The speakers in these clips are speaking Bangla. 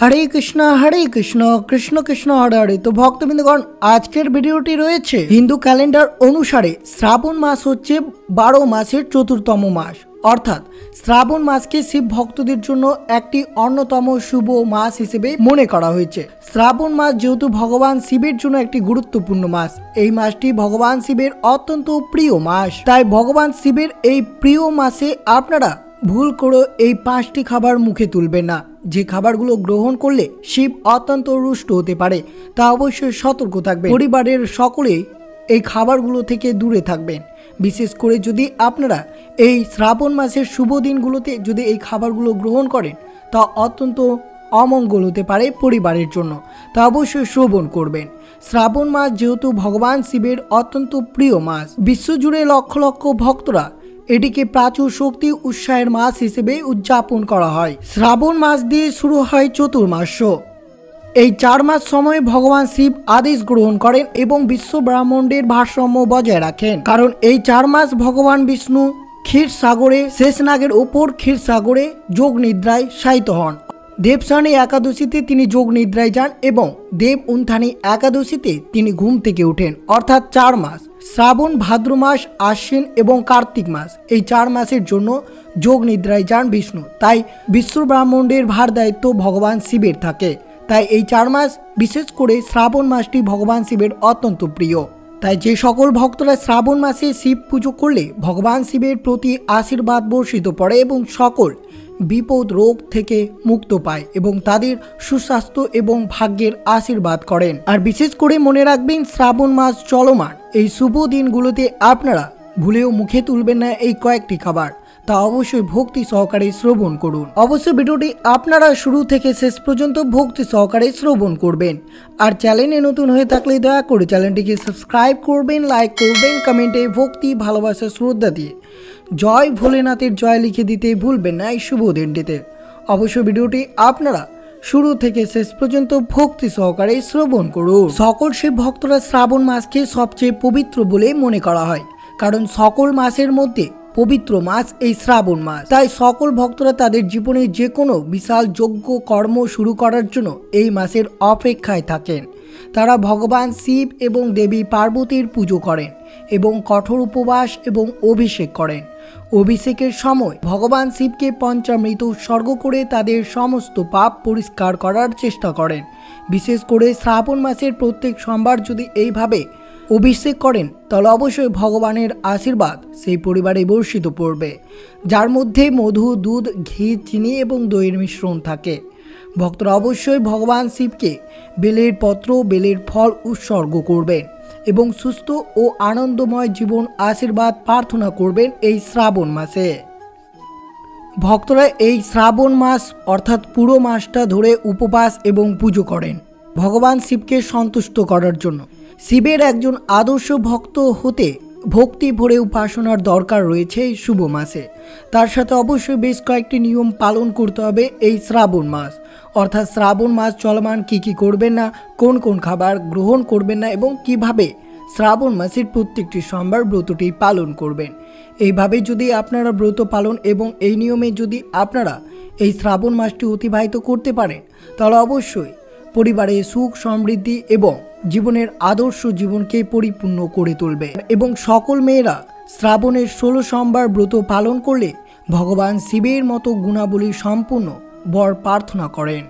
हरे कृष्ण कृष्ण कृष्ण हरे हरे। तो भक्तबिंदगण आजकेर भिडियोटी रयेछे हिंदू कैलेंडार अनुसारे श्रावण मास होच्छे 12 मासेर चतुर्थम मास अर्थात श्रावण मास के शिव भक्तদের জন্য একটি অন্যতম শুভ মাস হিসেবে মনে করা হয়েছে। শ্রাবণ মাস যেহেতু ভগবান শিবের জন্য একটি গুরুত্বপূর্ণ মাস, এই মাসটি ভগবান শিবের অত্যন্ত প্রিয় মাস। তাই ভগবান শিবের এই প্রিয় মাসে আপনারা ভুল করে এই 5টি খাবার মুখে তুলবেন না। যে খাবারগুলো গ্রহণ করলে শিব অত্যন্ত রুষ্ট হতে পারে তা অবশ্যই সতর্ক থাকবেন। পরিবারের সকলেই এই খাবারগুলো থেকে দূরে থাকবেন। বিশেষ করে যদি আপনারা এই শ্রাবণ মাসের শুভ দিনগুলোতে যদি এই খাবারগুলো গ্রহণ করেন তা অত্যন্ত অমঙ্গল হতে পারে পরিবারের জন্য, তা অবশ্যই শ্রবণ করবেন। শ্রাবণ মাস যেহেতু ভগবান শিবের অত্যন্ত প্রিয় মাস, বিশ্বজুড়ে লক্ষ লক্ষ ভক্তরা এটিকে প্রাচুর শক্তি উৎসাহের মাস হিসেবে উদযাপন করা হয়। শ্রাবণ মাস দিয়ে শুরু হয় চতুর্মাস। এই 4 মাস সময় ভগবান শিব আদেশ গ্রহণ করেন এবং বিশ্ব ব্রহ্মাণ্ডের ভারসাম্য বজায় রাখেন। কারণ এই 4 মাস ভগবান বিষ্ণু ক্ষীর সাগরে শেষনাগের ওপর ক্ষীর সাগরে যোগ নিদ্রায় শায়িত হন। দেবসানী একাদশীতে তিনি যোগ নিদ্রায় যান এবং দেব উত্থানী একাদশীতে তিনি ঘুম থেকে ওঠেন। অর্থাৎ 4 মাস শ্রাবণ, ভাদ্র মাস, আশ্বিন এবং কার্তিক মাস, এই 4 মাসের জন্য যোগ নিদ্রায় যান বিষ্ণু। তাই বিশ্ব ব্রহ্মাণ্ডের ভার দায়িত্ব ভগবান শিবের থাকে। তাই এই 4 মাস বিশেষ করে শ্রাবণ মাসটি ভগবান শিবের অত্যন্ত প্রিয়। তাই যে সকল ভক্তরা শ্রাবণ মাসে শিব পুজো করলে ভগবান শিবের প্রতি আশীর্বাদ বর্ষিত পড়ে এবং সকল বিপদ রোগ থেকে মুক্ত পায় এবং তাদের সুস্বাস্থ্য এবং ভাগ্যের আশীর্বাদ করেন। আর বিশেষ করে মনে রাখবেন শ্রাবণ মাস চলমান এই শুভ দিনগুলোতে আপনারা ভুলেও মুখে তুলবেন না এই কয়েকটি খাবার, তা অবশ্যই ভক্তি সহকারে শ্রবণ করুন। অবশ্যই ভিডিওটি আপনারা শুরু থেকে শেষ পর্যন্ত ভক্তি সহকারে শ্রবণ করবেন। আর চ্যানেলে নতুন হয়ে থাকলে দয়া করে চ্যানেলটিকে সাবস্ক্রাইব করবেন, লাইক করবেন, কমেন্টে ভক্তি ভালোবাসা শ্রদ্ধা দিয়ে জয় ভোলেনাথের জয় লিখে দিতে ভুলবেন না এই শুভ দিনটিতে। অবশ্যই ভিডিওটি আপনারা শুরু থেকে শেষ পর্যন্ত ভক্তি সহকারে শ্রবণ করুন। সকল শিব ভক্তরা শ্রাবণ মাসকে সবচেয়ে পবিত্র বলে মনে করা হয়, কারণ সকল মাসের মধ্যে পবিত্র মাস এই শ্রাবণ মাস। তাই সকল ভক্তরা তাদের জীবনে যে কোনো বিশাল যজ্ঞ কর্ম শুরু করার জন্য এই মাসের অপেক্ষায় থাকেন। তারা ভগবান শিব এবং দেবী পার্বতীর পুজো করেন এবং কঠোর উপবাস এবং অভিষেক করেন। অভিষেকের সময় ভগবান শিবকে পঞ্চামৃত উৎসর্গ করে তাদের সমস্ত পাপ পরিষ্কার করার চেষ্টা করেন। বিশেষ করে শ্রাবণ মাসের প্রত্যেক সোমবার যদি এইভাবে অভিষেক করেন তাহলে অবশ্যই ভগবানের আশীর্বাদ সেই পরিবারে বর্ষিত পড়বে, যার মধ্যে মধু, দুধ, ঘি, চিনি এবং দইয়ের মিশ্রণ থাকে। ভক্তরা অবশ্যই ভগবান শিবকে বেলের পত্র, বেলের ফল উৎসর্গ করবেন এবং সুস্থ ও আনন্দময় জীবন আশীর্বাদ প্রার্থনা করবেন এই শ্রাবণ মাসে। ভক্তরা এই শ্রাবণ মাস অর্থাৎ পুরো মাসটা ধরে উপবাস এবং পুজো করেন ভগবান শিবকে সন্তুষ্ট করার জন্য। শিবের একজন আদর্শ ভক্ত হতে ভক্তি ভরে উপাসনার দরকার রয়েছে এই শুভ মাসে। তার সাথে অবশ্যই বেশ কয়েকটি নিয়ম পালন করতে হবে এই শ্রাবণ মাস। অর্থাৎ শ্রাবণ মাস চলমান কি করবেন না, কোন কোন খাবার গ্রহণ করবেন না এবং কিভাবে শ্রাবণ মাসের প্রত্যেকটি সোমবার ব্রতটি পালন করবেন। এইভাবে যদি আপনারা ব্রত পালন এবং এই নিয়মে যদি আপনারা এই শ্রাবণ মাসটি অতিবাহিত করতে পারেন তাহলে অবশ্যই পরিবারে সুখ সমৃদ্ধি এবং জীবনের আদর্শ জীবনকে পরিপূর্ণ করে তুলবে। এবং সকল মেয়েরা শ্রাবণের 16 সোমবার ব্রত পালন করলে ভগবান শিবের মতো গুণাবলী সম্পূর্ণ বর প্রার্থনা করেন।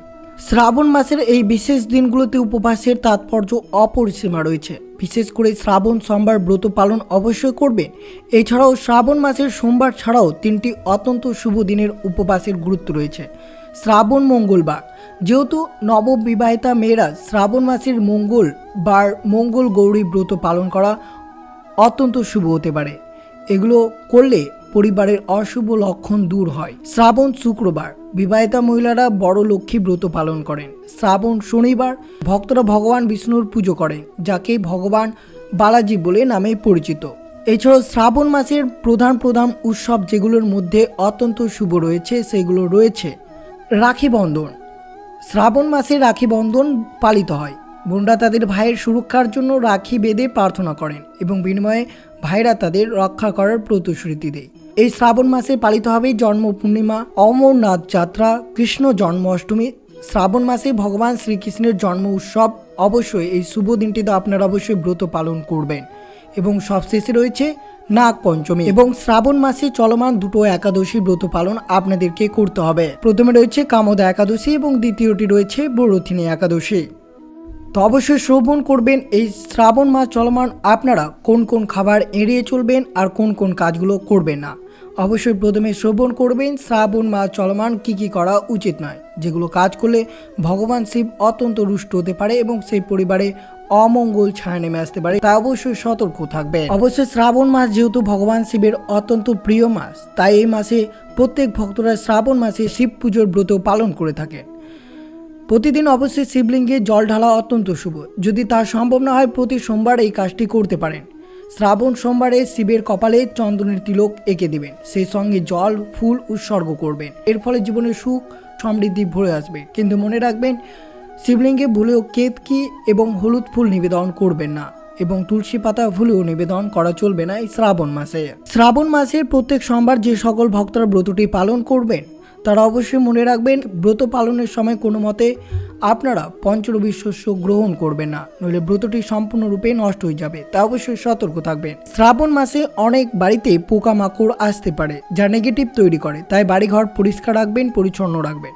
শ্রাবণ মাসের এই বিশেষ দিনগুলোতে উপবাসের তাৎপর্য অপরিসীমা রয়েছে। বিশেষ করে শ্রাবণ সোমবার ব্রত পালন অবশ্যই করবেন। এছাড়াও শ্রাবণ মাসের সোমবার ছাড়াও 3টি অত্যন্ত শুভ দিনের উপবাসের গুরুত্ব রয়েছে। শ্রাবণ মঙ্গলবার, যেহেতু নববিবাহিতা মেয়েরা শ্রাবণ মাসের মঙ্গলবার মঙ্গল গৌরী ব্রত পালন করা অত্যন্ত শুভ হতে পারে। এগুলো করলে পরিবারের অশুভ লক্ষণ দূর হয়। শ্রাবণ শুক্রবার, বিবাহিতা মহিলারা বড় লক্ষ্মী ব্রত পালন করেন। শ্রাবণ শনিবার, ভক্তরা ভগবান বিষ্ণুর পুজো করেন, যাকে ভগবান বালাজি বলে নামে পরিচিত। এছাড়াও শ্রাবণ মাসের প্রধান উৎসব যেগুলোর মধ্যে অত্যন্ত শুভ রয়েছে সেগুলো রয়েছে রাখি বন্ধন। শ্রাবণ মাসে রাখি বন্ধন পালিত হয়। বোনরা তাদের ভাইয়ের সুরক্ষার জন্য রাখি বেঁধে প্রার্থনা করেন এবং বিনিময়ে ভাইরা তাদের রক্ষা করার প্রতিশ্রুতি দেয়। এই শ্রাবণ মাসে পালিত হবে জন্ম পূর্ণিমা, অমরনাথ যাত্রা, কৃষ্ণ জন্মাষ্টমী শ্রাবণ মাসে ভগবান শ্রীকৃষ্ণের জন্ম উৎসব। অবশ্যই এই শুভ দিনটিতে আপনারা অবশ্যই ব্রত পালন করবেন। এবং সবশেষে রয়েছে নাগ পঞ্চমী এবং শ্রাবণ মাসে চলমান দুটো একাদশী ব্রত পালন আপনাদেরকে করতে হবে। প্রথমে রয়েছে কামদা একাদশী এবং দ্বিতীয়টি রয়েছে বরথিনী একাদশী। তো অবশ্যই শ্রবণ করবেন এই শ্রাবণ মাস চলমান আপনারা কোন কোন খাবার এড়িয়ে চলবেন আর কোন কোন কাজগুলো করবেন না। অবশ্যই প্রথমে শ্রবণ করবেন শ্রাবণ মাস চলমান কি কি করা উচিত নয়, যেগুলো কাজ করলে ভগবান শিব অত্যন্ত রুষ্ট হতে পারে এবং সেই পরিবারে অমঙ্গল ছায়া নেমে আসতে পারে, তা অবশ্যই সতর্ক থাকবে। অবশ্যই শ্রাবণ মাস যেহেতু ভগবান শিবের অত্যন্ত প্রিয় মাস, তাই এই মাসে প্রত্যেক ভক্তরা শ্রাবণ মাসে শিব পুজোর ব্রত পালন করে থাকেন। প্রতিদিন অবশ্যই শিবলিঙ্গে জল ঢালা অত্যন্ত শুভ। যদি তা সম্ভব না হয় প্রতি সোমবার এই কাজটি করতে পারেন। শ্রাবণ সোমবারে শিবের কপালে চন্দনের তিলক এঁকে দিবেন, সেই সঙ্গে জল ফুল উৎসর্গ করবেন। এর ফলে জীবনে সুখ সমৃদ্ধি ভরে আসবে। কিন্তু মনে রাখবেন, শিবলিঙ্গে ভুলেও কেতকী এবং হলুদ ফুল নিবেদন করবেন না এবং তুলসী পাতা ভুলেও নিবেদন করা চলবে না এই শ্রাবণ মাসে। শ্রাবণ মাসের প্রত্যেক সোমবার যে সকল ভক্তরা ব্রতটি পালন করবেন তারা অবশ্যই মনে রাখবেন, ব্রত পালনের সময় কোনো মতে আপনারা পঞ্চরবি শস্য গ্রহণ করবেন না, নইলে ব্রতটি সম্পূর্ণরূপে নষ্ট হয়ে যাবে, তা অবশ্যই সতর্ক থাকবেন। শ্রাবণ মাসে অনেক বাড়িতে পোকামাকড় আসতে পারে যা নেগেটিভ তৈরি করে, তাই বাড়িঘর পরিষ্কার রাখবেন, পরিচ্ছন্ন রাখবেন।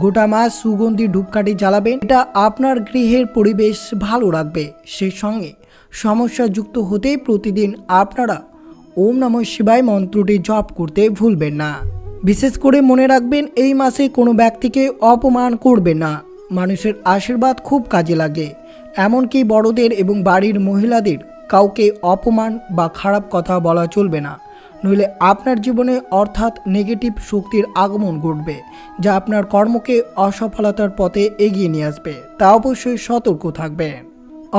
গোটা মাস সুগন্ধি ধূপকাঠি জ্বালাবেন, এটা আপনার গৃহের পরিবেশ ভালো রাখবে। সেই সঙ্গে সমস্যাযুক্ত হতে প্রতিদিন আপনারা ওম নমঃ শিবায় মন্ত্রটি জপ করতে ভুলবেন না। বিশেষ করে মনে রাখবেন, এই মাসে কোনো ব্যক্তিকে অপমান করবে না। মানুষের আশীর্বাদ খুব কাজে লাগে, এমনকি বড়দের এবং বাড়ির মহিলাদের কাউকে অপমান বা খারাপ কথা বলা চলবে না, নইলে আপনার জীবনে অর্থাৎ নেগেটিভ শক্তির আগমন ঘটবে, যা আপনার কর্মকে অসফলতার পথে এগিয়ে নিয়ে আসবে, তা অবশ্যই সতর্ক থাকবেন।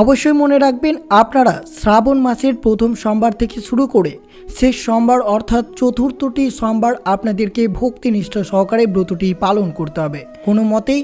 অবশ্যই মনে রাখবেন, আপনারা শ্রাবণ মাসের প্রথম সোমবার থেকে শুরু করে শেষ সোমবার অর্থাৎ চতুর্থটি সোমবার আপনাদেরকে ভক্তিনিষ্ঠা সহকারে ব্রতটি পালন করতে হবে। কোনো মতেই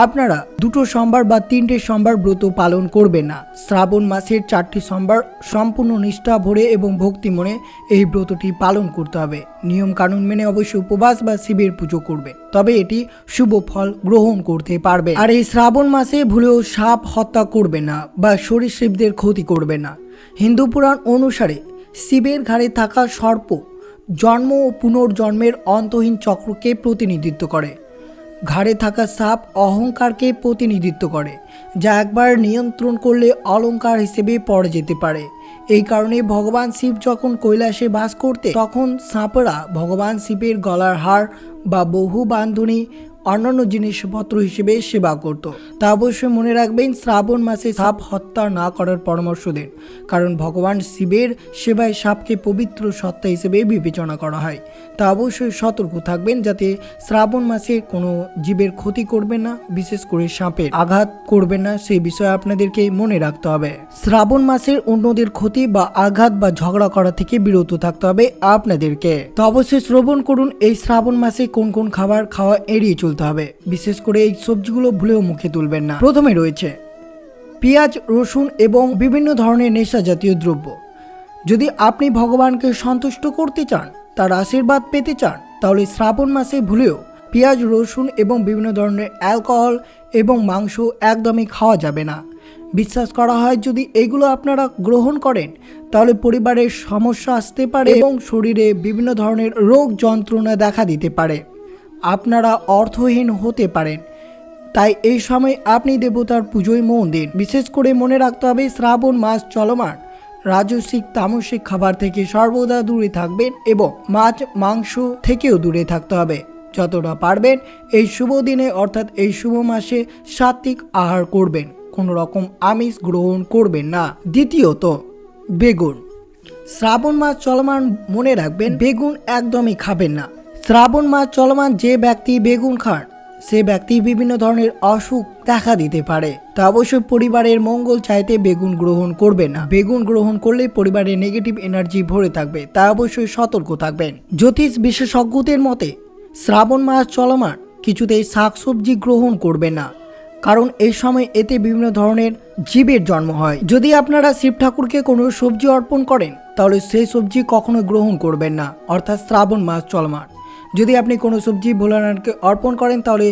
আপনারা দুটো সোমবার বা তিনটে সোমবার ব্রত পালন করবেন না। শ্রাবণ মাসের 4টি সোমবার সম্পূর্ণ নিষ্ঠা ভরে এবং ভক্তি মনে এই ব্রতটি পালন করতে হবে। নিয়ম কানুন মেনে অবশ্যই উপবাস বা শিবের পুজো করবেন, তবে এটি শুভ ফল গ্রহণ করতে পারবে। আর এই শ্রাবণ মাসে ভুলেও সাপ হত্যা করবে না বা সরীসৃপদের ক্ষতি করবে না। হিন্দু পুরাণ অনুসারে শিবের ঘাড়ে থাকা সর্প জন্ম ও পুনর্জন্মের অন্তহীন চক্রকে প্রতিনিধিত্ব করে। ঘাড়ে থাকা সাপ অহংকারকে প্রতিনিধিত্ব করে, যা একবার নিয়ন্ত্রণ করলে অলংকার হিসেবে পড়ে যেতে পারে। এই কারণে ভগবান শিব যখন কৈলাসে বাস করতে, তখন সাপরা ভগবান শিবের গলার হার বা বহু বান্ধনী অন্যান্য জিনিসপত্র হিসেবে সেবা করত। তা অবশ্যই মনে রাখবেন, শ্রাবণ মাসে সাপ হত্যা না করার পরামর্শ দেন, কারণ ভগবান শিবের সেবায় সাপকে পবিত্র সত্তা হিসেবে বিবেচনা করা হয়। তা অবশ্যই সতর্ক থাকবেন যাতে শ্রাবণ মাসে কোনো জীবের ক্ষতি করবেন না, বিশেষ করে সাপের আঘাত করবেন না, সেই বিষয়ে আপনাদেরকে মনে রাখতে হবে। শ্রাবণ মাসের অন্যদের ক্ষতি বা আঘাত বা ঝগড়া করা থেকে বিরত থাকতে হবে আপনাদেরকে। তো অবশ্যই শ্রবণ করুন এই শ্রাবণ মাসে কোন কোন খাবার খাওয়া এড়িয়ে চলতে হবে। বিশেষ করে এই সবজিগুলো ভুলেও মুখে তুলবেন না। প্রথমে রয়েছে পেঁয়াজ, রসুন এবং বিভিন্ন ধরনের নেশা জাতীয় দ্রব্য। যদি আপনি ভগবানকে সন্তুষ্ট করতে চান, তার আশীর্বাদ পেতে চান, তাহলে শ্রাবণ মাসে ভুলেও পেঁয়াজ, রসুন এবং বিভিন্ন ধরনের অ্যালকোহল এবং মাংস একদমই খাওয়া যাবে না। বিশ্বাস করা হয় যদি এগুলো আপনারা গ্রহণ করেন তাহলে পরিবারের সমস্যা আসতে পারে এবং শরীরে বিভিন্ন ধরনের রোগ যন্ত্রণা দেখা দিতে পারে, আপনারা অর্থহীন হতে পারেন। তাই এই সময় আপনি দেবতার পুজোয় মন দিন। বিশেষ করে মনে রাখতে হবে, শ্রাবণ মাস চলমান রাজসিক তামসিক খাবার থেকে সর্বদা দূরে থাকবেন এবং মাছ মাংস থেকেও দূরে থাকতে হবে। যতটা পারবেন এই শুভ দিনে অর্থাৎ এই শুভ মাসে সাত্বিক আহার করবেন, কোনো রকম আমিষ গ্রহণ করবেন না। দ্বিতীয়ত, বেগুন। শ্রাবণ মাস চলমান মনে রাখবেন, বেগুন একদমই খাবেন না। শ্রাবণ মাস চলমান যে ব্যক্তি বেগুন খান সে ব্যক্তি বিভিন্ন ধরনের অসুখ দেখা দিতে পারে। তা অবশ্যই পরিবারের মঙ্গল চাইতে বেগুন গ্রহণ করবে না। বেগুন গ্রহণ করলে পরিবারের নেগেটিভ এনার্জি ভরে থাকবে, তা অবশ্যই সতর্ক থাকবেন। জ্যোতিষ বিশেষজ্ঞদের মতে শ্রাবণ মাস চলমান কিছুতেই শাকসবজি গ্রহণ করবে না, কারণ এই সময় এতে বিভিন্ন ধরনের জীবের জন্ম হয়। যদি আপনারা শিব ঠাকুরকে কোনো সবজি অর্পণ করেন তাহলে সেই সবজি কখনো গ্রহণ করবেন না, অর্থাৎ শ্রাবণ মাস চলমান। যদি আপনি কোনো সবজি ভোলানাথকে অর্পণ করেন তাহলে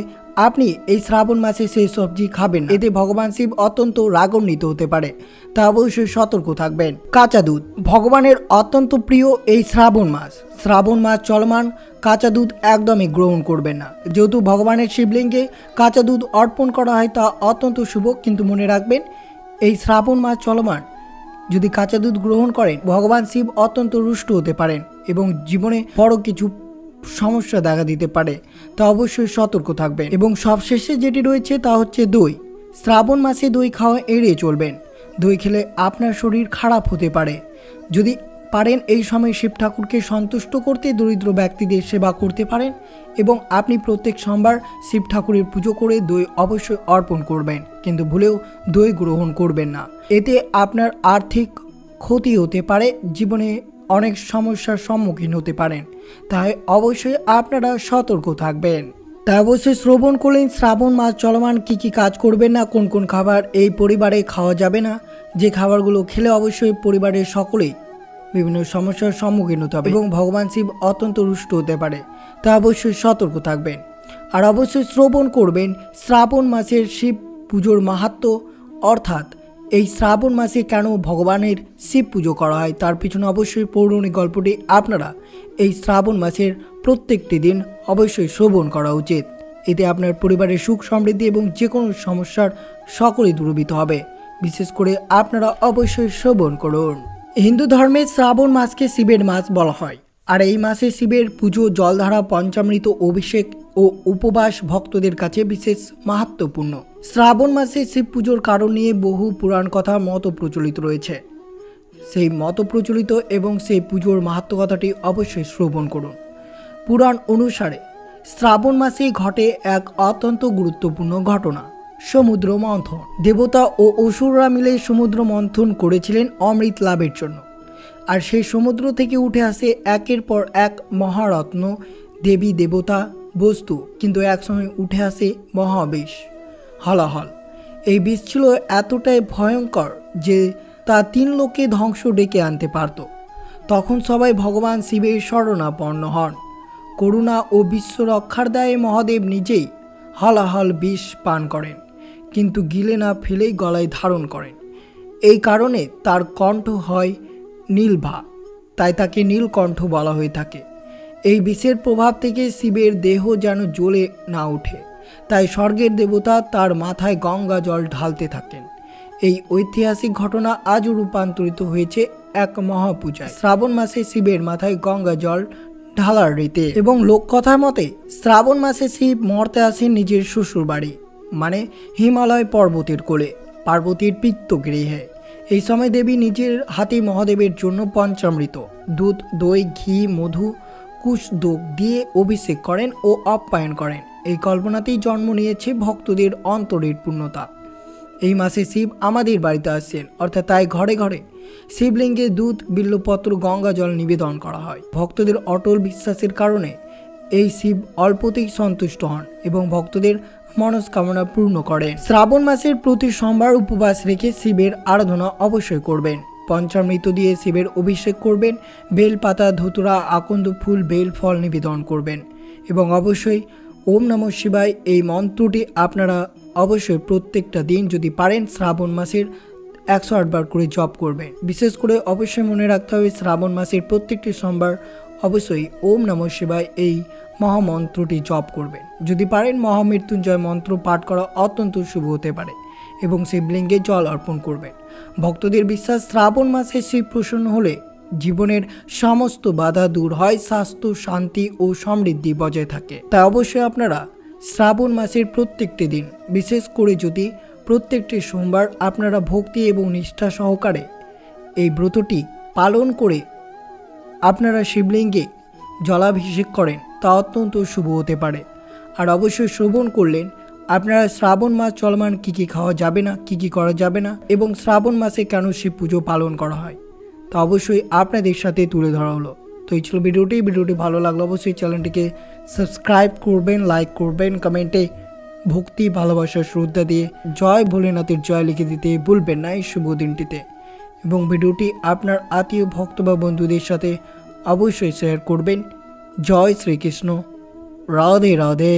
আপনি এই শ্রাবণ মাসে সেই সবজি খাবেন না। এতে ভগবান শিব অত্যন্ত রাগান্বিত হতে পারে, তা অবশ্যই সতর্ক থাকবেন। কাঁচা দুধ ভগবানের অত্যন্ত প্রিয় এই শ্রাবণ মাস চলমান, কাঁচা দুধ একদমই গ্রহণ করবেন না। যেহেতু ভগবানের শিবলিঙ্গে কাঁচা দুধ অর্পণ করা হয় তা অত্যন্ত শুভ, কিন্তু মনে রাখবেন এই শ্রাবণ মাস চলমান যদি কাঁচা দুধ গ্রহণ করেন ভগবান শিব অত্যন্ত রুষ্ট হতে পারেন এবং জীবনে বড় কিছু সমস্যা দেখা দিতে পারে, তা অবশ্যই সতর্ক থাকবেন। এবং সবশেষে যেটি রয়েছে তা হচ্ছে দই। শ্রাবণ মাসে দই খাওয়া এড়িয়ে চলবেন। দই খেলে আপনার শরীর খারাপ হতে পারে। যদি পারেন এই সময় শিব ঠাকুরকে সন্তুষ্ট করতে দরিদ্র ব্যক্তিদের সেবা করতে পারেন এবং আপনি প্রত্যেক সোমবার শিব ঠাকুরের পুজো করে দই অবশ্যই অর্পণ করবেন, কিন্তু ভুলেও দই গ্রহণ করবেন না। এতে আপনার আর্থিক ক্ষতি হতে পারে, জীবনে অনেক সমস্যার সম্মুখীন হতে পারেন, তাই অবশ্যই আপনারা সতর্ক থাকবেন। তাই অবশ্যই শ্রবণ করলেন শ্রাবণ মাস চলমান কি কি কাজ করবেন না, কোন কোন খাবার এই পরিবারে খাওয়া যাবে না, যে খাবারগুলো খেলে অবশ্যই পরিবারের সকলেই বিভিন্ন সমস্যার সম্মুখীন হতে হবে এবং ভগবান শিব অত্যন্ত রুষ্ট হতে পারে, তা অবশ্যই সতর্ক থাকবেন। আর অবশ্যই শ্রবণ করবেন শ্রাবণ মাসের শিব পুজোর মাহাত্ম্য, অর্থাৎ এই শ্রাবণ মাসে কেন ভগবানের শিব পুজো করা হয় তার পিছনে অবশ্যই পৌরাণিক গল্পটি আপনারা এই শ্রাবণ মাসের প্রত্যেকটি দিন অবশ্যই শ্রবণ করা উচিত। এতে আপনার পরিবারের সুখ সমৃদ্ধি এবং যে কোনো সমস্যার সকলেই দূরীভূত হবে। বিশেষ করে আপনারা অবশ্যই শ্রবণ করুন। হিন্দু ধর্মে শ্রাবণ মাসকে শিবের মাস বলা হয়, আর এই মাসে শিবের পুজো, জলধারা, পঞ্চামৃত অভিষেক ও উপবাস ভক্তদের কাছে বিশেষ মাহাত্ম্যপূর্ণ। শ্রাবণ মাসে শিব পুজোর কারণ নিয়ে বহু পুরাণ কথা মত প্রচলিত রয়েছে। সেই মত প্রচলিত এবং সেই পুজোর মাহাত্ম্য কথাটি অবশ্যই শ্রবণ করুন। পুরাণ অনুসারে শ্রাবণ মাসে ঘটে এক অত্যন্ত গুরুত্বপূর্ণ ঘটনা, সমুদ্র মন্থন। দেবতা ও অসুররা মিলে সমুদ্র মন্থন করেছিলেন অমৃত লাভের জন্য, আর সেই সমুদ্র থেকে উঠে আসে একের পর এক মহারত্ন, দেবী দেবতা, বস্তু, কিন্তু একসময় উঠে আসে মহাবিষ, হলাহল। এই বিষ ছিল এতটাই ভয়ঙ্কর যে তা 3 লোকে ধ্বংস ডেকে আনতে পারত। তখন সবাই ভগবান শিবের শরণাপন্ন হন। করুণা ও বিশ্ব রক্ষার দায়ে মহাদেব নিজেই হলাহল বিষ পান করেন, কিন্তু গিলে না ফেলেই গলায় ধারণ করেন। এই কারণে তার কণ্ঠ হয় নীলভা, তাই তাকে নীলকণ্ঠ বলা হয়ে থাকে। এই বিষের প্রভাব থেকে শিবের দেহ যেন জ্বলে না ওঠে, তাই স্বর্গের দেবতা তার মাথায় গঙ্গা জল ঢালতে থাকেন। এই ঐতিহাসিক ঘটনা আজও রূপান্তরিত হয়েছে এক মহাপূজায়। শ্রাবণ মাসে শিবের মাথায় গঙ্গা জল ঢালার রীতি। এবং লোককথা মতে শ্রাবণ মাসে শিব মর্তে আসেন নিজের শ্বশুর বাড়ি, মানে হিমালয় পর্বতের কোলে, পার্বতীর পিত্তগৃহে। এই সময় দেবী নিজের হাতে মহাদেবের জন্য পঞ্চামৃত, দুধ, দই, ঘি, মধু, কুশদোক দিয়ে অভিষেক করেন ও আপ্যায়ন করেন। এই কল্পনাতেই জন্ম নিয়েছে ভক্তদের অন্তরের পূর্ণতা। এই মাসে শিব আমাদের বাড়িতে আসছেন, অর্থাৎ তাই ঘরে ঘরে শিবলিঙ্গে দুধ, বিল্লপত্র, গঙ্গা জল নিবেদন করা হয়। ভক্তদের অটল বিশ্বাসের কারণে এই শিব অল্পতেই সন্তুষ্ট হন এবং ভক্তদের মনস্কামনা পূর্ণ করেন। শ্রাবণ মাসের প্রতি সোমবার উপবাস রেখে শিবের আরাধনা অবশ্যই করবেন। পঞ্চামৃত দিয়ে শিবের অভিষেক করবেন, বেল পাতা, ধতুরা, আকন্দ ফুল, বেল ফল নিবেদন করবেন এবং অবশ্যই ওম নমঃ শিবায় এই মন্ত্রটি আপনারা অবশ্যই প্রত্যেকটা দিন যদি পারেন শ্রাবণ মাসের 108 বার করে জপ করবেন। বিশেষ করে অবশ্যই মনে রাখতে হবে শ্রাবণ মাসের প্রত্যেকটি সোমবার অবশ্যই ওম নমঃ শিবায় এই মহামন্ত্রটি জপ করবেন। যদি পারেন মহামৃত্যুঞ্জয় মন্ত্র পাঠ করা অত্যন্ত শুভ হতে পারে এবং শিবলিঙ্গে জল অর্পণ করবেন। ভক্তদের বিশ্বাস শ্রাবণ মাসে শিব প্রসন্ন হলে জীবনের সমস্ত বাধা দূর হয়, স্বাস্থ্য, শান্তি ও সমৃদ্ধি বজায় থাকে। তাই অবশ্যই আপনারা শ্রাবণ মাসের প্রত্যেকটি দিন, বিশেষ করে যদি প্রত্যেকটি সোমবার আপনারা ভক্তি এবং নিষ্ঠা সহকারে এই ব্রতটি পালন করে আপনারা শিবলিঙ্গে জলাভিষেক করেন, তা অত্যন্ত শুভ হতে পারে। আর অবশ্যই শ্রবণ করলেন আপনারা শ্রাবণ মাস চলমান কী কী খাওয়া যাবে না, কী কী করা যাবে না এবং শ্রাবণ মাসে কেন শিব পুজো পালন করা হয়, তা অবশ্যই আপনাদের সাথে তুলে ধরা হলো। তো এই ছিল ভিডিওটি ভালো লাগলো অবশ্যই চ্যানেলটিকে সাবস্ক্রাইব করবেন, লাইক করবেন, কমেন্টে ভক্তি, ভালোবাসা, শ্রদ্ধা দিয়ে জয় ভোলেনাথের জয় লিখে দিতে ভুলবেন না এই শুভ দিনটিতে। এবং ভিডিওটি আপনার আত্মীয়, ভক্ত বা বন্ধুদের সাথে অবশ্যই শেয়ার করবেন। জয় শ্রীকৃষ্ণ, রাধে রাধে।